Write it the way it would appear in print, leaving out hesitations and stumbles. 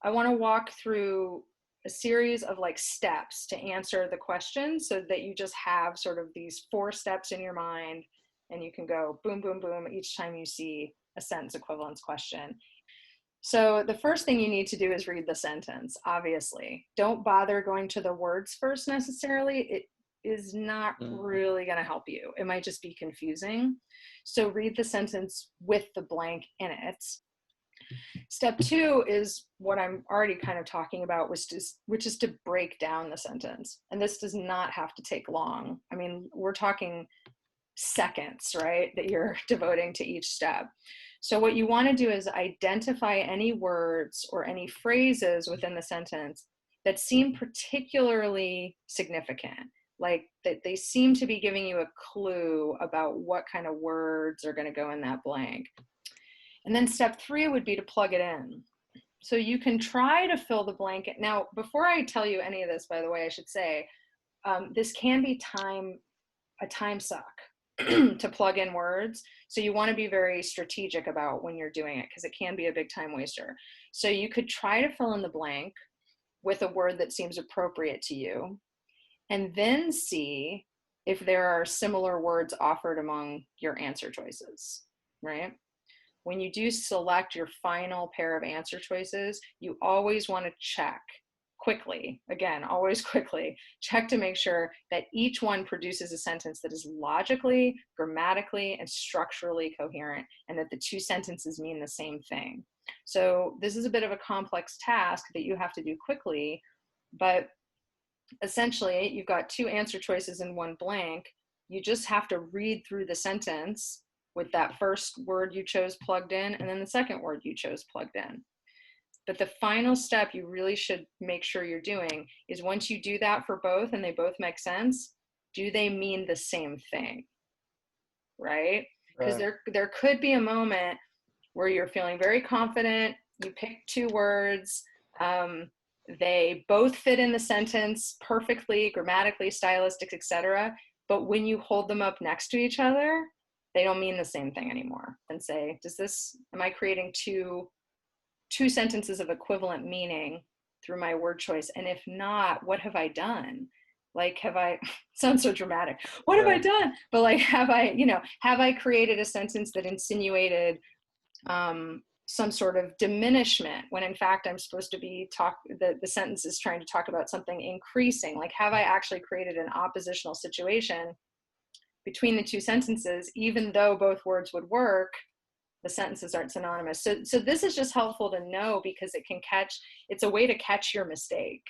I want to walk through a series of like steps to answer the question so that you just have sort of these 4 steps in your mind and you can go boom, boom, boom each time you see a sentence equivalence question. So the first thing you need to do is read the sentence, obviously. Don't bother going to the words first necessarily. It is not really going to help you. It might just be confusing. So read the sentence with the blank in it. Step 2 is what I'm already kind of talking about, which is to break down the sentence. And this does not have to take long. I mean, we're talking seconds, right, that you're devoting to each step. So what you want to do is identify any words or any phrases within the sentence that seem particularly significant, like that they seem to be giving you a clue about what kind of words are going to go in that blank. And then step 3 would be to plug it in. So you can try to fill the blank. Now, before I tell you any of this, by the way, I should say, this can be a time suck to plug in words. So you want to be very strategic about when you're doing it because it can be a big time waster. So you could try to fill in the blank with a word that seems appropriate to you, and then see if there are similar words offered among your answer choices, right? When you do select your final pair of answer choices, you always want to check quickly, again, always quickly, check to make sure that each one produces a sentence that is logically, grammatically, and structurally coherent, and that the 2 sentences mean the same thing. So this is a bit of a complex task that you have to do quickly, but essentially you've got 2 answer choices in 1 blank. You just have to read through the sentence with that first word you chose plugged in, and then the second word you chose plugged in. But the final step you really should make sure you're doing is once you do that for both and they both make sense, do they mean the same thing, right? Because there could be a moment where you're feeling very confident, you pick 2 words, they both fit in the sentence perfectly, grammatically, stylistic, etc. But when you hold them up next to each other, they don't mean the same thing anymore. And say, am I creating two sentences of equivalent meaning through my word choice? And if not, what have I done? Like, sounds so dramatic. What have I done? But like, have I created a sentence that insinuated some sort of diminishment when in fact I'm supposed to be the sentence is trying to talk about something increasing? Like, have I actually created an oppositional situation between the 2 sentences, even though both words would work? The sentences aren't synonymous. So this is just helpful to know because it's a way to catch your mistake.